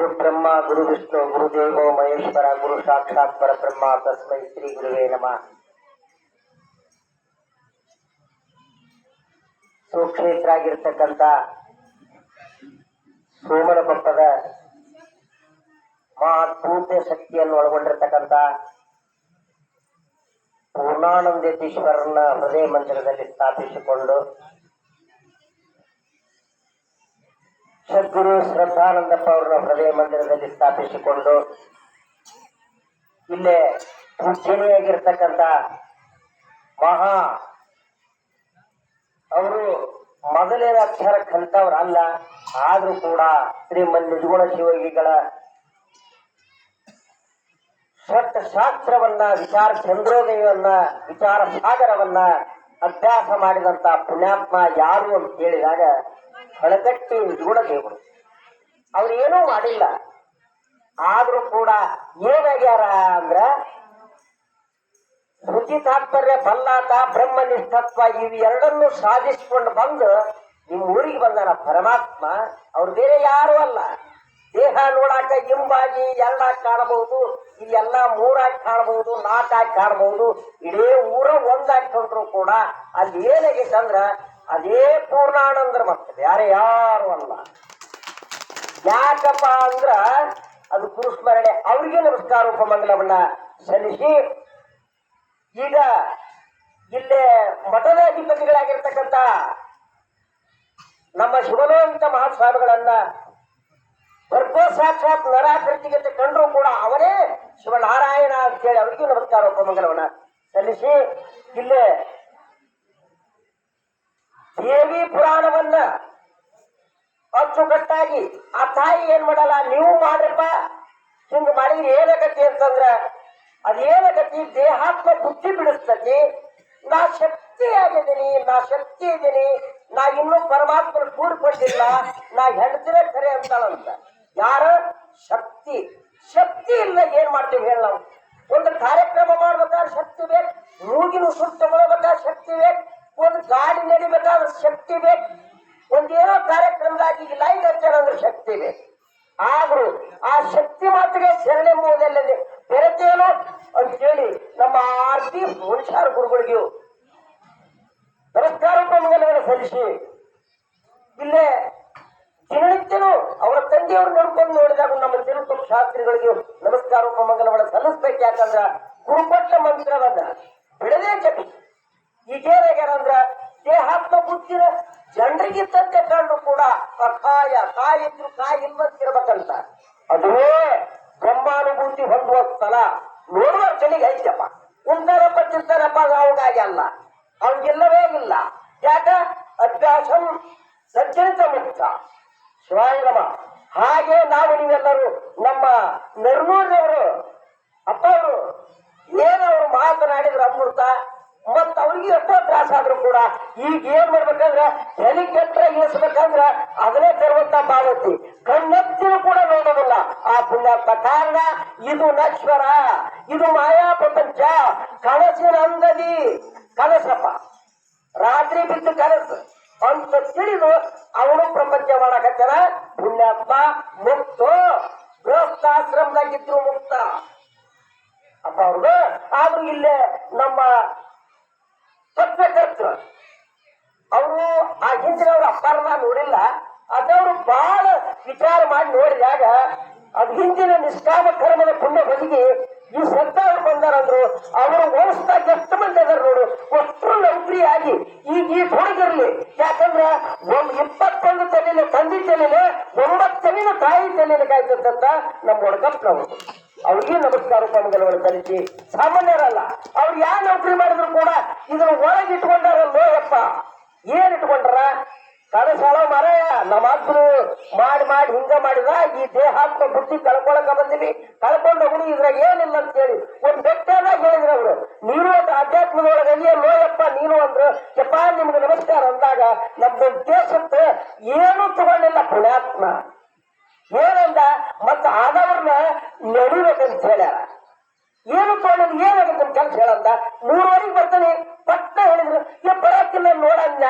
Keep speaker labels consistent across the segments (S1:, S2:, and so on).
S1: ಗುರು ಬ್ರಹ್ಮ ಗುರು ವಿಷ್ಣು ಗುರುದೇವೋ ಮಹೇಶ್ವರ ಗುರು ಸಾಕ್ಷಾತ್ ಪರಬ್ರಹ್ಮ ತಸ್ಮೈ ಶ್ರೀ ಗುರುವೇ ನಮಃ. ಸುಕ್ಷೇತ್ರ ಆಗಿರ್ತಕ್ಕಂಥ ಸೋಮನ ಭಕ್ತದ ಮಹಾತ್ಭುತ ಶಕ್ತಿಯನ್ನು ಒಳಗೊಂಡಿರ್ತಕ್ಕಂಥ ಪೂರ್ಣಾನಂದೇಶ್ವರನ ಹೃದಯ ಮಂದಿರದಲ್ಲಿ ಸ್ಥಾಪಿಸಿಕೊಂಡು ಸದ್ಗುರು ಶ್ರದ್ಧಾನಂದಪ್ಪ ಅವರನ್ನ ಹೃದಯ ಮಂದಿರದಲ್ಲಿ ಸ್ಥಾಪಿಸಿಕೊಂಡು ಇಲ್ಲೇ ಪೂಜನೀಯಾಗಿರ್ತಕ್ಕಂಥ ಮಹಾ ಅವರು ಮೊದಲನೇ ಅಕ್ಷರ ಕಲಿತವ್ರಲ್ಲ, ಆದ್ರೂ ಕೂಡ ಶ್ರೀಮನ್ ನಿಜಗುಣ ಶಿವಯೋಗಿಗಳ ಷಟ್ ಶಾಸ್ತ್ರವನ್ನ ವಿಚಾರ ಚಂದ್ರೋದಯವನ್ನ ವಿಚಾರ ಸಾಗರವನ್ನ ಅಭ್ಯಾಸ ಮಾಡಿದಂತ ಪುಣ್ಯಾತ್ಮ ಯಾರು ಅಂತ ಕೇಳಿದಾಗ ಹಳಗಟ್ಟಿ ನಿಜಗುಣ ದೇವರು. ಅವ್ರು ಏನೂ ಮಾಡಿಲ್ಲ, ಆದ್ರೂ ಕೂಡ ಏನಾಗ್ಯಾರ ಅಂದ್ರ ಶ್ರುತಿ ತಾತ್ಪರ್ಯ ಬಲ್ಲಾಟ ಬ್ರಹ್ಮನಿಷ್ಠತ್ವ ಇವು ಎರಡನ್ನು ಸಾಧಿಸಿಕೊಂಡು ಬಂದು ನಿಮ್ಮ ಊರಿಗೆ ಬಂದಾನ ಪರಮಾತ್ಮ. ಅವ್ರು ಬೇರೆ ಯಾರು ಅಲ್ಲ. ದೇಹ ನೋಡಾಕ ಇಂಬಾಗಿ ಎರಡಾಗಿ ಕಾಣಬಹುದು, ಇಲ್ಲೆಲ್ಲ ಮೂರಾಗಿ ಕಾಣಬಹುದು, ನಾಲ್ಕಾಗಿ ಕಾಣಬಹುದು, ಇಡೀ ಊರ ಒಂದಾಕೊಂಡ್ರು ಕೂಡ ಅಲ್ಲಿ ಏನಾಗೈತೆ ಅಂದ್ರ ಅದೇ ಪೂರ್ಣಾನಂದ್ರ ಮತ್ತೆ ಬೇರೆ ಯಾರು ಅಲ್ಲ. ಯಾಕಪ್ಪ ಅಂದ್ರ ಅದು ಗುರುಸ್ಮರಣೆ. ಅವ್ರಿಗೆ ನಮಸ್ಕಾರ ಉಪಮಂಗಲವನ್ನ ಸಲ್ಲಿಸಿ ಈಗ ಇಲ್ಲೇ ಮಠದ ಅಧಿಪತಿಗಳಾಗಿರ್ತಕ್ಕಂಥ ನಮ್ಮ ಶಿವನೋಂತ ಮಹಾಸ್ವಾಮಿಗಳನ್ನ ವರ್ಗೋ ಸಾಕ್ಷಾತ್ ನರಾಕೃತಿಗೆ ಕಂಡ್ರು ಕೂಡ ಅವನೇ ಶಿವನಾರಾಯಣ ಅಂತ ಹೇಳಿ ಅವರಿಗೂ ನಮಸ್ಕಾರ ಉಪಮಂಗಲವನ್ನ ಸಲ್ಲಿಸಿ ಇಲ್ಲೇ ದೇವಿ ಪುರಾಣವನ್ನ ಅಚ್ಚುಕಟ್ಟಾಗಿ ಆ ತಾಯಿ ಏನ್ ಮಾಡಲ್ಲ, ನೀವು ಮಾಡ್ರಪ್ಪ ಹಿಂಗ್ ಮಾಡಿದ್ರೆ ಏನಾಗತಿ ಅಂತಂದ್ರ ಅದೇನಾಗತಿ ದೇಹಾತ್ಮ ಬುದ್ಧಿ ಬಿಡಿಸ್ತತಿ. ನಾ ಶಕ್ತಿ ಆಗಿದ್ದೀನಿ, ನಾ ಶಕ್ತಿ ಇದ್ದೀನಿ, ನಾ ಇನ್ನೂ ಪರಮಾತ್ಮ ಕೂಡ್ಕೊಂಡಿಲ್ಲ, ನಾ ಹೆಣ್ತಿನೇ ಖರೆ ಅಂತಾಳಂತ. ಯಾರ ಶಕ್ತಿ ಶಕ್ತಿ ಇಲ್ಲ ಏನ್ ಮಾಡ್ತೀವಿ ಹೇಳ. ನಾವು ಒಂದು ಕಾರ್ಯಕ್ರಮ ಮಾಡ್ಬೇಕಾದ್ರೆ ಶಕ್ತಿ ಬೇಕು, ಮೂಗಿನ ಉಸಿರು ತಗೊಳ್ಬೇಕಾದ್ರೆ ಶಕ್ತಿ ಬೇಕು, ಒಂದು ಗಾಡಿ ನಡಿಬೇಕಾದ್ರೆ ಶಕ್ತಿ ಬೇಕು, ಒಂದೇನೋ ಕಾರ್ಯಕ್ರಮದಾಗಿ ಲೈಟ್ ಹಚ್ಚಾರಂದ್ರೆ ಶಕ್ತಿ ಬೇಕು. ಆದ್ರೂ ಆ ಶಕ್ತಿ ಮಾತಿಗೆ ಶರಣೆಂಬುವುದಲ್ಲದೆ ಬೆರೆತೇನೋ ಅಂತೇಳಿ ನಮ್ಮ ಆರ್ತಿ ಮನುಷ್ಯರ ಗುರುಗಳಿಗೂ ನಮಸ್ಕಾರ ಉಪಮಂಗಲವನ್ನು ಸಲ್ಲಿಸಿ ಇಲ್ಲೇ ದಿನನಿತ್ಯನೂ ಅವರ ತಂದೆಯವರು ನಡ್ಕೊಂಡು ನೋಡಿದಾಗ ನಮ್ಮ ತಿರುಪತಿ ಶಾಸ್ತ್ರಿಗಳಿಗೂ ನಮಸ್ಕಾರ ಉಪಮಂಗಲವನ್ನು ಸಲ್ಲಿಸ್ಬೇಕು. ಯಾಕಂದ್ರ ಗುರುಪಟ್ಟ ಮಂತ್ರವನ್ನ ಬಿಡದೇ ಜಪಿ ಈಗೇನಾಗ್ಯಾರಂದ್ರ ದೇಹಾತ್ಮ ಬುದ್ಧಿನ ಜನರಿಗಿದ್ದಂತೆ ಕಂಡ್ರು ಕೂಡ ಕಾಯಿ ಇದ್ರು ಕಾಯಿ ಇಲ್ವಂತಿರ್ಬೇಕಂತ. ಅದುವೇ ಬ್ರಹ್ಮಾನುಭೂತಿ ಹೊಂದುವ ಸ್ಥಳ ನೋಡುವ ಕಲಿಗೆ ಐತಪ್ಪ. ಉಂಟಾರಪ್ಪ ತಿಂತಾರಪ್ಪ ಅವಾಗಾಗಿ ಅಲ್ಲ, ಅವ್ನಿಗಿಲ್ಲವೇ ಇಲ್ಲ. ಯಾಕ ಅಭ್ಯಾಸಂ ಸಜ್ಜನಿತ ಮುಕ್ತ ಶಿವಾಯ ನಮ. ಹಾಗೆ ನಾವು ನೀವೆಲ್ಲರೂ ನಮ್ಮ ನೆರ್ನೂರಿನವರು ಅಪ್ಪ ಅವರು ಏನವರು ಮಾತನಾಡಿದ್ರು ಅಮೃತ, ಮತ್ತ ಅವ್ರಿಗೆ ಎಷ್ಟೋ ತ್ರಾಸ ಆದ್ರೂ ಕೂಡ ಈಗ ಏನ್ ಮಾಡ್ಬೇಕಂದ್ರ ಹೆಲಿಕಾಪ್ಟರ್ ಇಳಿಸ್ಬೇಕಂದ್ರ ಅದನ್ನೇ ತರುವಂತ ಪಾವತಿ ಕಣ್ಣೆತ್ತಿನೂ ಕೂಡ ನೋಡೋದಿಲ್ಲ ಆ ಪುಣ್ಯಾತ್ಮ. ಕಾರಣ ಇದು ನಶ್ವರ, ಇದು ಮಾಯಾ ಪ್ರಪಂಚ, ಕನಸಿನ ಅಂಗದಿ ಕನಸಪ್ಪ, ರಾತ್ರಿ ಬಿದ್ದು ಕನಸು ಅಂತ ತಿಳಿದು ಅವನು ಪ್ರಪಂಚ ಮಾಡಕತ್ತಾರ. ಪುಣ್ಯಾತ್ಮ ಮುಕ್ತ, ಗೃಹಸ್ಥಾಶ್ರಮದಾಗಿದ್ರು ಮುಕ್ತ ಅಪ್ಪ ಅವ್ರದ್ದು. ಆದ್ರೂ ಇಲ್ಲೇ ನಮ್ಮ ಪತ್ರಕರ್ತರು ಅವರು ಆ ಹಿಂದಿನವ್ರ ಅಪ್ಪಾರನ್ನ ನೋಡಿಲ್ಲ, ಅದವರು ಬಹಳ ವಿಚಾರ ಮಾಡಿ ನೋಡಿದಾಗ ಅದು ಹಿಂದಿನ ನಿಷ್ಕಾಮ ಕರ್ಮದ ಪುಣ್ಯ ಬದಿಗೆ ಈ ಸತ್ತವ್ರು ಬಂದಾರಂದ್ರು. ಅವರು ಓಡಿಸ್ದಾಗ ಎಷ್ಟು ಮಂದಿ ಅದಾರ ನೋಡು, ಅಷ್ಟು ನೌಕರಿ ಆಗಿ ಈಗ ಈ ಹುಡುಗಿರ್ಲಿ. ಯಾಕಂದ್ರ 21 ತಲೆಲೆ ತಂದೆ ತಲೆಲೆ 9 ತಲೆನ ತಾಯಿ ತಲೆಲೆ ಕಾಯ್ತಂತ ನಮ್ಮ ಒಡಕಪ್ಪನವರು. ಅವ್ರಿಗೆ ನಮಸ್ಕಾರ ಉಪಮಂಗಲವನ್ನು ಸಲ್ಲಿಸಿ ಸಾಮಾನ್ಯರಲ್ಲ. ಅವ್ರು ಯಾವ ನೌಕರಿ ಮಾಡಿದ್ರು ಕೂಡ ಇದನ್ನ ಒಳಗೆ ಇಟ್ಕೊಂಡಾರಲ್ಲೋ ಯಪ್ಪ. ಏನ್ ಇಟ್ಕೊಂಡ್ರ ಕನಸಾಳ ಮರಾಯ ನಮ್ಮ ಅಪ್ಪನು ಮಾಡಿ ಮಾಡಿ ಹಿಂಗ ಮಾಡಿದ ಈ ದೇಹಾತ್ಮ ಬುದ್ಧಿ ಕಳ್ಕೊಳಕ ಬಂದಿವಿ, ಕಳ್ಕೊಂಡು ಹೋಗುದು ಇದ್ರಾಗ ಏನಿಲ್ಲ ಅಂತ ಹೇಳಿ ಒಂದ್ ಬೆಟ್ಟದಾಗ ಹೇಳಿದ್ರು ಅವರು. ನೀನು ಅಧ್ಯಾತ್ಮದೊಳಗೆ ಲೋಯಪ್ಪ ನೀನು ಅಂದ್ರು. ಯಪ್ಪ ನಿಮ್ಗೆ ನಮಸ್ಕಾರ ಅಂದಾಗ ನಮ್ಮ ದೇಶಕ್ಕೆ ಏನು ತಗೊಂಡಿಲ್ಲ ಪುಣ್ಯಾತ್ಮ. ಏನಂದ ಮತ್ತ ಆದವ್ರನ್ನ ನಡಿಬೇಕಂತ ಹೇಳ್ಯಾರ. ಏನು ತಗೊಂಡ್ ಏನಾಗುತ್ತೆ ಕೆಲಸ ಹೇಳಂದ. 3:30 ಬರ್ತಾನೆ ಪಟ್ಟ ಹೇಳಿದ್ರು. ಬರಕಿಲ್ಲ ನೋಡ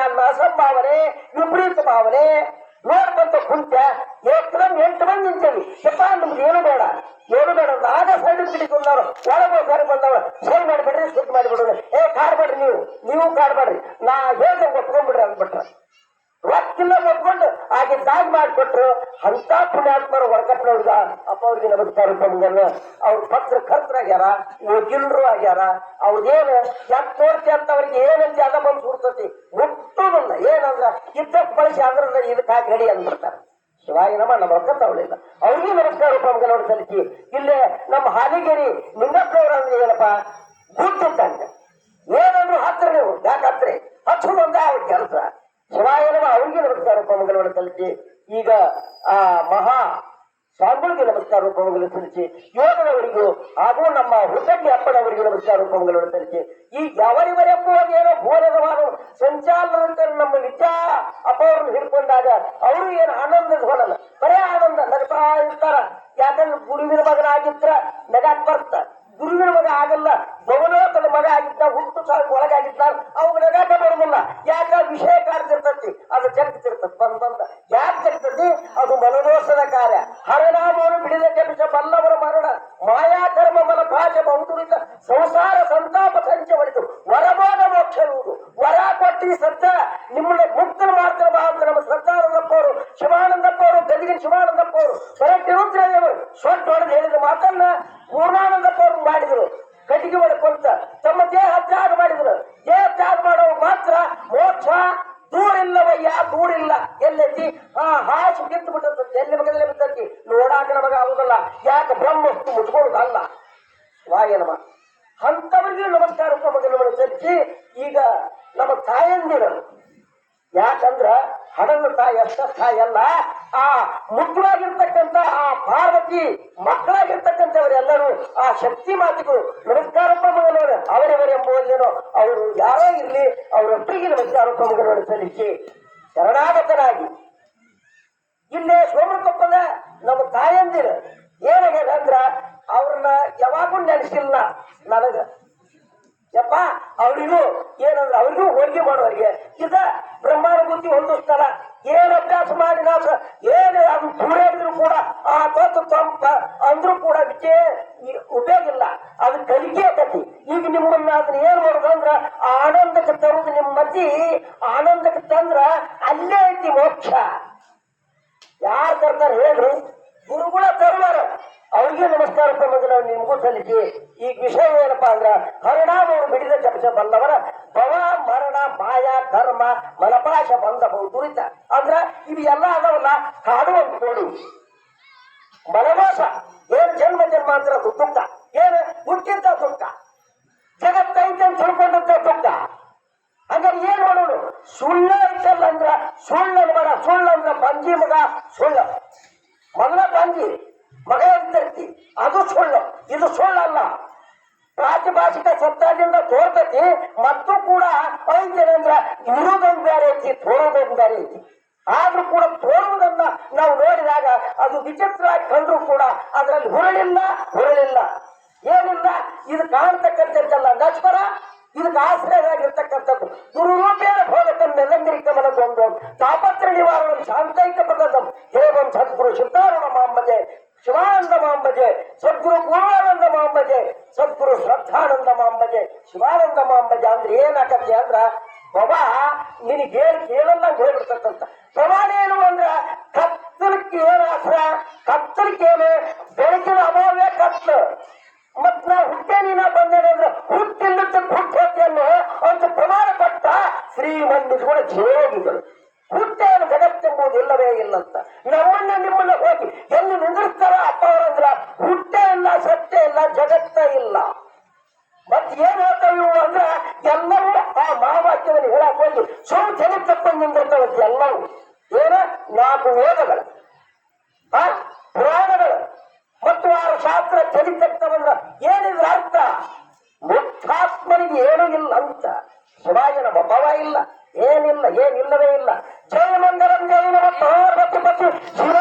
S1: ಅಸಂಭಾವನೆ, ವಿಪರೀತ ಭಾವನೆ ನೋಡ್ಬಂತ ಕುಂತ ಏಕದಮ್ 8 ಮಂದಿ ನಿಂತೇವಿ. ಯಪ್ಪ ನಮ್ಗೆ ಏನು ಬೇಡ ಆಗ ಸೈಡ್ ಬಿಡಿಕೊಂಡವ್ರು ಒಳಗೆ ಹೊರಗೆ ಬಂದವ್ರು ಸೈಡ್ ಮಾಡಿಬಿಡ್ರಿ, ಸ್ಕಿಟ್ ಮಾಡಿಬಿಡ್ರಿ, ಕಾಡ್ಬೇಡ್ರಿ, ನೀವು ಕಾಡ್ಬೇಡ್ರಿ, ನಾ ಹೇಳ್ದೆ ಒಪ್ಕೊಂಡ್ಬಿಡ್ರಿ ಅಂದ್ಬಿಟ್ರ. ರೊಕ್ಕಿಲ್ಲ ಒಪ್ಕೊಂಡು ಹಾಗೆ ದಾಗ್ ಮಾಡಿಕೊಟ್ರು. ಅಂತ ಪುಣ್ಯಾತ್ಮರು ಹೊರಕಟ್ನವ್ರಿಗ ಅಪ್ಪ ಅವ್ರಿಗೆ ನಮಸ್ಕಾರ ಬಂದಲ್ಲ. ಅವ್ರ ಪತ್ರ ಕರ್ತರಾಗ್ಯಾರ, ವಕೀಲರು ಆಗ್ಯಾರ. ಅವ್ರಿಗೇನು ಯಾಕೆ ತೋರ್ತಿ ಅಂತ ಅವ್ರಿಗೆ ಏನಂತ ಅದ ಬಂದು ಸುಡ್ತತಿ ಮುಟ್ಟೋದಿಲ್ಲ. ಏನಂದ್ರ ಇದ್ದಕ್ಕೆ ಬಳಸಿ ಅಂದ್ರೆ ಇದಕ್ಕೆ ಹಾಕಿ ರೆಡಿ ಅಂದ್ಬಿಡ್ತಾರೆ. ಶಿವಾಯಿ ನಮ್ಮ ರೊಕ್ಕ ತಗೊಳ್ಳಿಲ್ಲ. ಅವ್ರಿಗೂ ನಮಸ್ಕಾರ ರೂಪಂಗನವ್ರು ಸಲ್ಲಿಸಿ. ಇಲ್ಲೇ ನಮ್ಮ ಹಾಲಿಗೇರಿ ನಿಂಗಪ್ಪನವ್ರು ಅಂದ್ರೆ ಏನಪ್ಪ ಗುಟ್ಟಿದ್ದಂಗೆ ಏನಂದ್ರು ಹತ್ರ ನೀವು ಯಾಕೆ ಹತ್ರಿ ಹಚ್ಚುದೊಂದೇ ಅವ್ರ ಕೆಲಸ. ಶಿವಾಯನವ ಅವ್ರಿಗೆ ನಮಸ್ಕಾರ ರೂಪಂಗನವ್ರು ಸಲ್ಲಿಸಿ. ಈಗ ಆ ಮಹಾ ಸ್ವಾಮಿಗಳಿಗೆ ನಮಸ್ಕಾರ ರೂಪಂಗಲು ಸಲ್ಲಿಸಿ. ಯೋಗದವರಿಗೂ ಹಾಗೂ ನಮ್ಮ ಹುಟ್ಟಂಗಿ ಅಪ್ಪನವರಿಗೂ ನಮಸ್ಕಾರ ರೂಪಂಗಲು ಸಲ್ಲಿಸಿ. ಈ ಅವರಿವರೆಂಬುವಾಗೇನೋ ಘೋರವಾದ ಸಂಚಾಲನ ನಮ್ಮ ವಿದ್ಯಾ ಅಪ್ಪ ಅವ್ರನ್ನ ಹಿಡ್ಕೊಂಡಾಗ ಅವರು ಏನು ಆನಂದದ ಹೊರಲ್ಲ, ಬರೇ ಆನಂದ ನಗ್ತಾ ಇರ್ತಾರ. ಯಾಕಂದ್ರೆ ಗುರುವಿನ ಮಗನಾಗಿದ್ರ ನಗಾಕ್ ಬರ್ತ, ಗುರುವಿನ ಮಗ ಆಗಲ್ಲ, ಭವನೋತನ ಮಗ ಆಗಿದ್ದ, ಹುಟ್ಟು ಸಾವಿರ ಒಳಗಾಗಿದ್ದ, ಅವಾಗ ನಗಾಕ ಬರುದಿಲ್ಲ. ಯಾಕ ವಿಷಯ ಕಾಡ್ತಿರ್ತತಿ, ಅದು ಜಗತ್ತಿರ್ತದೆ ಬಂದ ಯಾಕೆ ಜಗತ್ತತಿ, ಅದು ಮನದೋಷದ ಕಾರ್ಯ. ಹರನಾಮವನ್ನು ಬಿಡಿದ ಕೆಮಿಷ ಬಲ್ಲವರ ಮರಣ ಮಾಯಾ ಕರ್ಮ ಮಲ ಭಾಷ ಬಹುತುರಿತ ಸಂಸಾರ ಸಂತಾಪ ಸಂಚೆ ಹೊಡಿತು ವರಬೋಧ ಮೋಕ್ಷ ಇರುವುದು. ವರ ಕೊಟ್ಟಿ ಸದ್ದ ನಿಮ್ಮನ್ನ ಮುಕ್ತ ಮಾಡ್ತಾರ ಬಾ ಅಂತ ನಮ್ಮ ಶ್ರದ್ಧಾನಂದಪ್ಪ ಅವರು, ಶಿವಾನಂದಪ್ಪ ಅವರು, ಗದಿಗಿನ ಶಿವಾನಂದಪ್ಪ ಅವರು, ಬರಟ್ಟಿರುದ್ರದೇವರು ಸೊಟ್ಟು ಹೊಡೆದು ಹೇಳಿದ ಮಾತನ್ನ ಪೂರ್ಣಾನಂದಪ್ಪ ಅವರು ಮಾಡಿದ್ರು. ಕಟ್ಟಿಗೆ ಹೊಡ್ಕೊಂತ ತಮ್ಮ ದೇಹ ತ್ಯಾಗ ಮಾಡಿದ್ರು. ದೇಹ ತ್ಯಾಗ ಮಾಡೋರು ಮಾತ್ರ ಮೋಕ್ಷ ದೂರಿಲ್ಲವಯ್ಯ, ದೂರಿಲ್ಲ. ಎಲ್ಲೈತಿ ಹಾಸಿ ಕಿತ್ತು ಬಿಟ್ಟಂತ ಎಲ್ಲಿ ಮಗದಲ್ಲಿ ಬಿದ್ದತಿ ನೋಡಾಕ ನಮಗ ಆಗುದಲ್ಲ. ಯಾಕೆ ಬ್ರಹ್ಮಸ್ತು ಮುಚ್ಕೊಳ್ಳುದಲ್ಲ. ವಾಯ ನಮ ಅಂತವರಿಗೂ ನಮಸ್ಕಾರ ಮಗನವನ್ನು ಸಲ್ಲಿಸಿ. ಈಗ ನಮ್ಮ ತಾಯಂದಿರು, ಯಾಕಂದ್ರ ಹಡನ ತಾಯಿ ಅಷ್ಟ ತಾಯಲ್ಲ, ಆ ಮುಖ್ಯವಾಗಿರ್ತಕ್ಕಂಥ ಆ ಪಾರ್ವತಿ ಮಕ್ಕಳಾಗಿರ್ತಕ್ಕಂಥವರೆಲ್ಲರೂ ಆ ಶಕ್ತಿ ಮಾತಿಗಳು ನಮಸ್ಕಾರಪ್ಪ ಮಗನವರು ಅವರಿವರೆಂಬುದೇನೋ ಅವರು ಯಾರೋ ಇರ್ಲಿ ಅವರೊಬ್ಬರಿಗೆ ನಮಸ್ಕಾರಪ್ಪ ಮಗನವನ್ನು ಸಲ್ಲಿಸಿ ಶರಣಾಗತನಾಗಿ ಇಲ್ಲೇ ಸೋಮರಕೊಪ್ಪದ ನಮ್ಮ ತಾಯಂದಿರು ಏನಾಗ್ಯದ ಅಂದ್ರ ಅವ್ರನ್ನ ಯಾವಾಗೂ ನೆನೆಸಿಲ್ಲ ನನಗ. ಯಪ್ಪ ಅವರಿಗೂ ಏನಂದ್ರೆ ಅವ್ರಿಗೂ ಹೋಳಿಗೆ ಮಾಡೋರಿಗೆ ಇದ ಬ್ರಹ್ಮಾನುಭೂತಿ ಒಂದು ಸ್ಥಳ. ಏನ್ ಅಭ್ಯಾಸ ಮಾಡಿ ನಾವು ಏನು ಅದು ದೂರೇಳಿದ್ರು ಕೂಡ ಆ ತೊತ್ತು ತಂಪ ಅಂದ್ರೂ ಕೂಡ ವಿಷಯ ಉಪಯೋಗ ಇಲ್ಲ, ಅದು ಕಲಿಕೆ ಆಗತಿ. ಈಗ ನಿಮ್ಮನ್ನ ಅದನ್ನ ಏನ್ ಮಾಡೋದಂದ್ರ ಆನಂದಕ್ಕೆ ತರುದು, ನಿಮ್ಮ ಮತಿ ಆನಂದಕ್ಕೆ ತಂದ್ರ ಅಲ್ಲೇ ಐತಿ ಮೋಕ್ಷ. ಯಾರು ತರ್ತಾರೆ ಹೇಳ್ರಿ? ಗುರುಗಳ ತರುವಾರ. ಅವ್ರಿಗೆ ನಮಸ್ಕಾರ ಮೊದಲು ನಿಮಗೂ ಸಲ್ಲಿಸಿ. ಈಗ ವಿಷಯ ಏನಪ್ಪಾ ಅಂದ್ರ ಹರಿನಾಮವರು ಬಿಡಿದ ಜಪಸ ಬಲ್ಲವರ ಭವ ಮರಣ ಮಾಯ ಕರ್ಮ ಮಲಪಾಶ ಬಂಧ ದುರಿತ ಅಂದ್ರ ಇವು ಎಲ್ಲ ಅದಾವಲ್ಲ ಕಾಡುವಂತ ನೋಡಿ. ಮನಮೋಸ ಏನ್ ಜನ್ಮ ಜನ್ಮಾಂತರ ದುಃಖ, ಏನು ಹುಟ್ಟಿದ್ದ ದುಃಖ, ಜಗತ್ತೈತೆ ಅಂತ ತಿಳ್ಕೊಂಡಂತ ದುಃಖ. ಹಂಗಾರೆ ಏನ್ ಮಾಡೋದು? ಸುಳ್ಳ ಐತಲ್ಲ ಅಂದ್ರ ಸುಳ್ಳು ಮಗ, ಸುಳ್ಳಂದ್ರ ಬಂಜಿ ಮಗ ಸುಳ್ಳು, ಮಗನ ಬಂಜಿ ಮಗ ಇರ್ತೈತಿ, ಅದು ಸುಳ್ಳು. ಇದು ಸುಳ್ಳಲ್ಲ. ಪ್ರಾತಿಭಾಷಿಕ ಸತ್ತಾದಿಂದ ತೋರ್ತತಿ. ಮತ್ತು ಕೂಡ ಐತೇನಂದ್ರ ಇರುವುದೊಂದು ಬೇರೆ ಐತಿ, ತೋರೋದೊಂದು ಬೇರೆ ಐತಿ. ಆದ್ರೂ ಕೂಡ ತೋರುವುದನ್ನ ನಾವು ನೋಡಿದಾಗ ಅದು ವಿಚಿತ್ರವಾಗಿ ಕಂಡ್ರು ಕೂಡ ಅದರಲ್ಲಿ ಹುರಳಿಲ್ಲ ಏನಿಲ್ಲ. ಇದು ಕಾಣ್ತಕ್ಕಂಥದ್ದಲ್ಲ ನಶ್ವರ, ಇದಕ್ಕೆ ಆಶ್ರಯವಾಗಿರ್ತಕ್ಕಂಥದ್ದು ಗುರುರೂಪೇಣ ಭೋಗಕಂ ನಿರಂಗರಿಕಮನಗೊಂಡು ತಾಪತ್ರ ನಿವಾರಣ ಶಾಂತೈಕ ಪದಂ ಹೇವಂ ಸದ್ಗುರು ಸಿದ್ಧಾರಣ ಮಾಂಬಜೆ ಶಿವಾನಂದ ಮಾಂಬಜೆ ಸದ್ಗುರು ಪೂರ್ವಾನಂದ ಮಾಂಬಜೆ ಸದ್ಗುರು ಶ್ರದ್ಧಾನಂದ ಮಾಂಬಜೆ ಶಿವಾನಂದ ಮಾಂಬಜೆ ಅಂದ್ರೆ ಏನಾಗತ್ತೆ ಅಂದ್ರ ಬಾಬಾ ನಿನಗೆ ಕೇಳಲ್ಲ ಹೇಳ್ಬಿಡ್ತಕ್ಕಂಥ ಪ್ರಮಾಣ ಏನು ಅಂದ್ರ ಕತ್ತಲಕ್ಕೆ ಏನು ಆಶ್ರ, ಕತ್ತಲಕ್ಕೇನು ಬೆಳಕಿನ ಅಭಾವೇ ಕತ್ಲು. ಮತ್ ನಾ ಹುಟ್ಟೇನಿನ ಬಂದೇನೆ ಅಂದ್ರೆ ಹುಟ್ಟಿಲ್ಲದ ಹುಟ್ಟನ್ನು ಅಂತ ಪ್ರಮಾಣ ಪಟ್ಟ ಶ್ರೀಮಂದಿಗಳು ಜೀವೋಗಿಗಳು. ಹುಟ್ಟೇನು ಜಗತ್ತೆಂಬುದು ಇಲ್ಲವೇ ಇಲ್ಲಂತ ನಮ್ಮನ್ನ ನಿಮ್ಮನ್ನ ಹೋಗಿ ಎಲ್ಲಿ ನಿಂದಿರ್ತಾರ ಅಪ್ಪ ಅವರಂದ್ರ ಹುಟ್ಟೇ ಇಲ್ಲ, ಸತ್ಯ ಇಲ್ಲ, ಜಗತ್ತ ಇಲ್ಲ. ಮತ್ ಏನ್ ಹೇಳ್ತಾವ ಇವು ಅಂದ್ರ ಎಲ್ಲರೂ ಆ ಮಹಾವಾಕ್ಯವನ್ನು ಹೇಳಕ್ ಹೋಗಿ ಸುಮ್ ತಲೆ ತಪ್ಪಂದು ನಿಂದಿರ್ತಾವ. ಎಲ್ಲವೂ ಏನ 4 ವೇದಗಳು, ಪುರಾಣಗಳು ಮತ್ತು 6 ಶಾಸ್ತ್ರ ಚರಿತಕ್ಕವಂದ್ರ ಏನಿದ್ರ ಅರ್ಥ? ಮುಕ್ತಾತ್ಮನಿಗೆ ಏನೂ ಇಲ್ಲ ಅಂತ. ಶಿವಾಯನ ಭವ ಇಲ್ಲ, ಏನಿಲ್ಲವೇ ಇಲ್ಲ. ಜಯ ಮಂಗಲಂ ಜಯ ನಮ ಪಾರ್ವತಿ ಪತಿ ಶಿವ